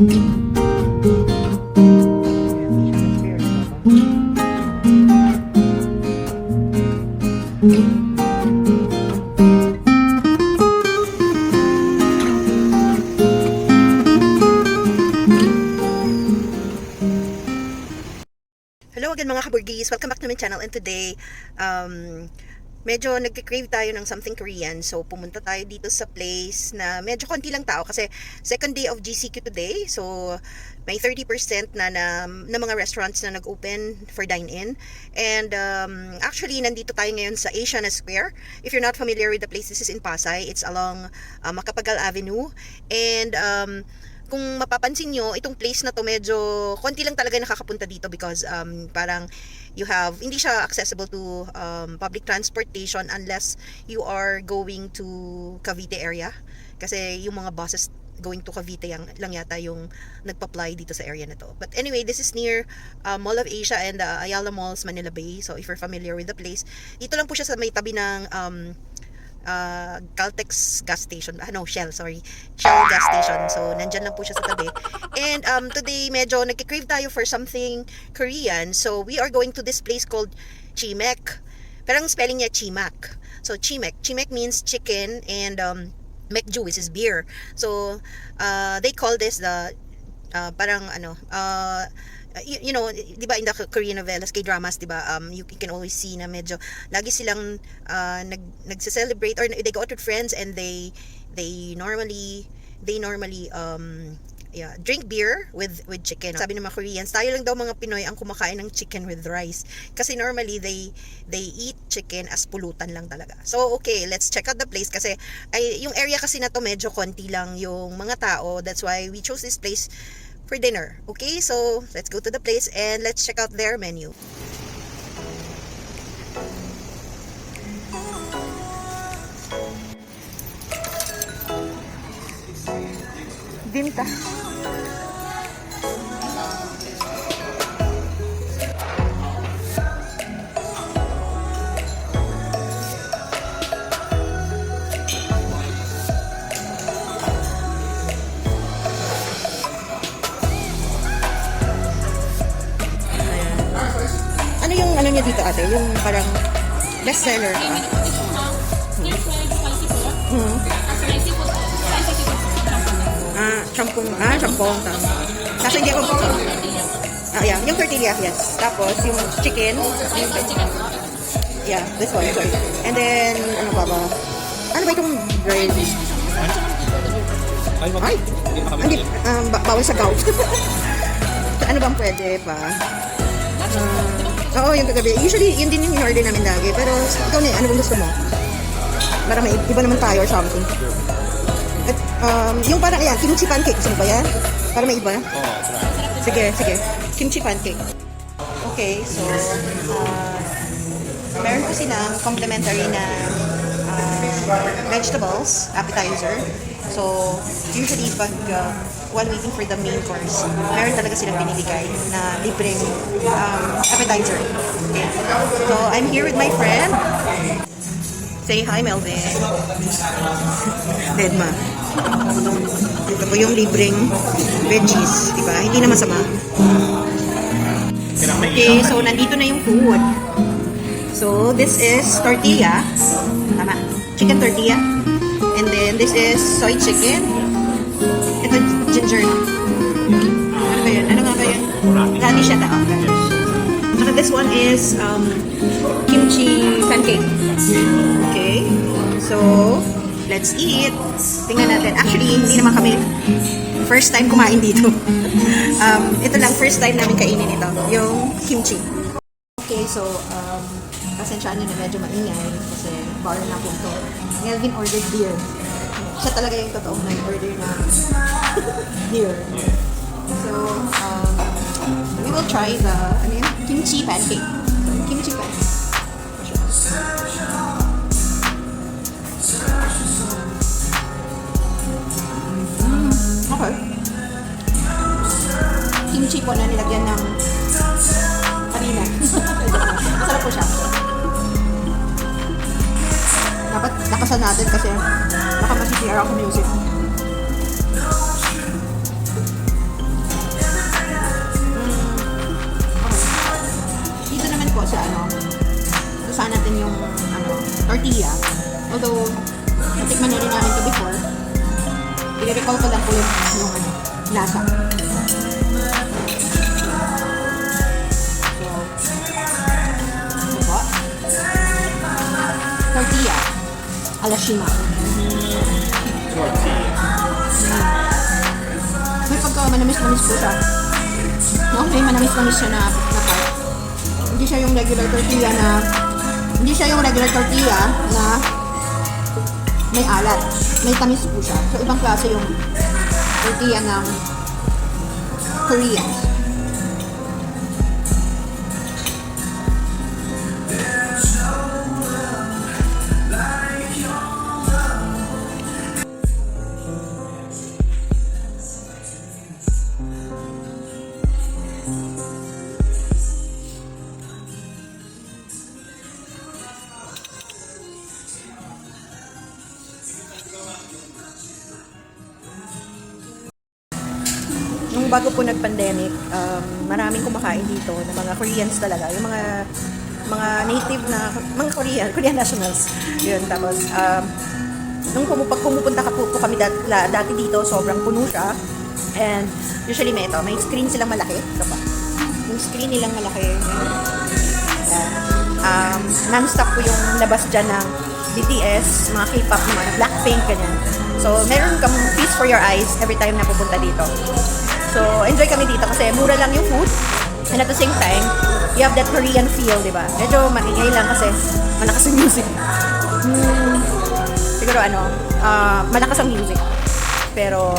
Hello again mga ka-Burgis! Welcome back to my channel, and today medyo nagka-crave tayo ng something Korean, so pumunta tayo dito sa place na medyo konti lang tao kasi second day of GCQ today, so may 30% na mga restaurants na nag-open for dine-in. And actually nandito tayo ngayon sa Asiana Square. If you're not familiar with the place, this is in Pasay. It's along Macapagal Avenue, and kung mapapansin nyo, itong place na to medyo konti lang talaga nakakapunta dito because parang hindi siya accessible to public transportation unless you are going to Cavite area. Kasi yung mga buses going to Cavite lang yata yung nagpa-apply dito sa area na to. But anyway, this is near Mall of Asia and Ayala Malls, Manila Bay. So if you're familiar with the place, dito lang po siya sa may tabi ng Caltex gas station, Shell gas station. So nandyan lang po siya sa tabi. And today medyo nagki-crave tayo for something Korean, so we are going to this place called Chi-Maek. Pero ang spelling niya Chimac. So Chi-Maek means chicken, and Maekju, which is beer. So they call this the parang you know, di ba in the Korean novelas, K-dramas, di ba, you can always see na medyo lagi silang nagse-celebrate, or they go out with friends, and they normally drink beer with chicken. Sabi ng mga Koreans, tayo lang daw mga Pinoy ang kumakain ng chicken with rice, kasi normally they eat chicken as pulutan lang talaga. So okay, let's check out the place kasi yung area kasi na to medyo konti lang yung mga tao. That's why we chose this place for dinner. Okay, so let's go to the place and let's check out their menu. Dinta. Ano niya dito ate? Yung parang best seller ka? Champong. Kaso hindi ako yeah, yung tortilla, yes. Tapos yung chicken. Yeah, this one, sorry. And then, ano ba? Ano ba itong bread? Ay! Bawal sa gout. Ano bang pwede pa? Oo, yung kagabi. Usually, yun din yung in-order namin lagi. Pero, ikaw na, ano bang gusto mo? Para may iba naman tayo or something. At, yung parang, ayan, kimchi pancake. Gusto mo ba yan? Para may iba? Sige. Kimchi pancake. Okay, so, meron po silang complimentary na vegetables, appetizer. So, usually, pag while waiting for the main course, meron talaga silang binibigay na libreng appetizer. Okay. So, I'm here with my friend. Say hi, Melvin. Dedma. Ito po yung libreng veggies, diba? Hindi na masama. Okay, so nandito na yung food. So, this is tortilla. Tama. Chicken tortilla. And then, this is soy chicken. Ito, ginger. Ano ba yun? Ano nga ba yun? Radish siya na. So, this one is kimchi pancake. Okay. So, let's eat. Tingnan natin. Actually, hindi naman kami first time kumain dito. Ito lang, first time namin kainin ito. Yung kimchi. Okay, so, pasensyaan nyo na medyo maingay kasi bar na po ito. Melvin ordered beer. Siya talaga yung totoong nag-order na beer. So, we will try the kimchi pancake. Kimchi pancake. Okay. Kimchi po na nilagyan ng harina. Masarap po siya. Dapat lakasan natin kasi baka masisira ako music. tortilla. Although, natikman na rin namin ito before. I-recall ko lang po yung lasa. Tortilla ala Chimac. May pagka manamis-namis po siya. No? May manamis-namis siya na part. Hindi siya yung regular tortilla na may alat. May tamis po siya. So, ibang klase yung tortilla ng Korean. Nung bago po nag-pandemic, maraming kumakain dito ng mga Koreans talaga, yung mga native na mga Korean nationals. Yun, tapos nung pumupunta ka po kami dati dito, sobrang puno siya. And usually may screen silang malaki. Ito pa. Yung screen nilang malaki. Non-stop po yung labas dyan ng BTS, mga K-pop, mga Blackpink, ganyan. So, meron kang feast for your eyes every time na pupunta dito. So, enjoy kami dito kasi mura lang yung food. And at the same time, you have that Korean feel, di ba? Medyo maingay lang kasi malakas ang music. Siguro malakas ang music. Pero,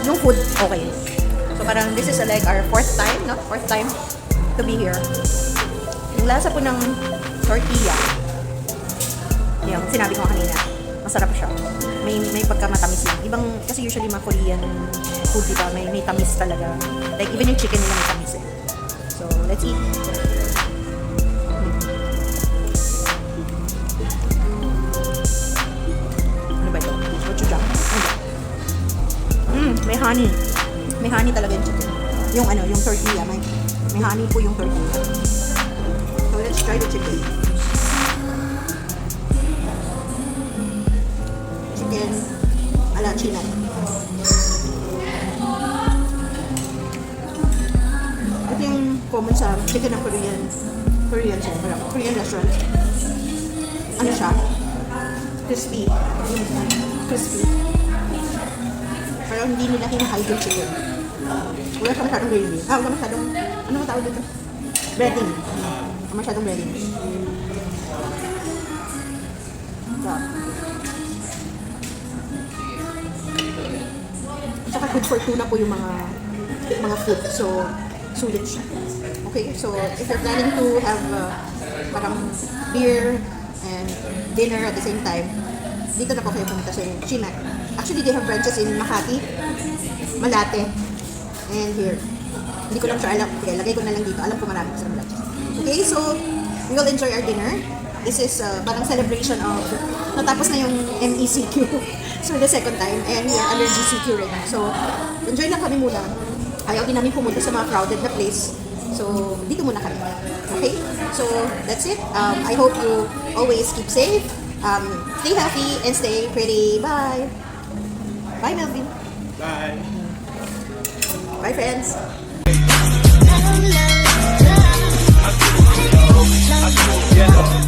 yung food, okay. So, parang this is like our fourth time to be here. Yung lasa po ng tortilla, yung sinabi ko kanina, masarap siya. May pagkamatamis lang. Ibang, kasi usually mga Korean food, diba? May tamis talaga. Like, even yung chicken nila may tamis eh. So, let's eat. Ano ba ito? Gochujang. May honey. May honey talaga yung chicken. Yung tortilla. May honey po yung tortilla. So, let's try the chicken. Chicken ala Chimac. Ito yung common sa chicken ng Korean restaurant. Ano siya? Crispy. Pero hindi nila hinahide yung chicken. Wala siya masyadong gravy. Wala masyadong, ano matawag dito? Breading. Wala masyadong breading. So, saka good for tuna po yung mga food. So, sulit siya. Okay, so if you're planning to have parang beer and dinner at the same time, dito na po kayo pumunta sa Chimac. Actually, they have branches in Makati, Malate, and here. Hindi ko lang siya alam. Okay, lagay ko na lang dito. Alam ko marami sa branches. Okay, so we will enjoy our dinner. This is parang celebration of natapos na yung MECQ. So, the second time, and we are under GCQ right now. So, enjoy lang kami muna. Ayaw din namin pumunta sa mga crowded na place. So, dito muna kami. Okay? So, that's it. I hope you always keep safe. Stay happy and stay pretty. Bye! Bye, Melvin. Bye! Bye, friends! Yeah.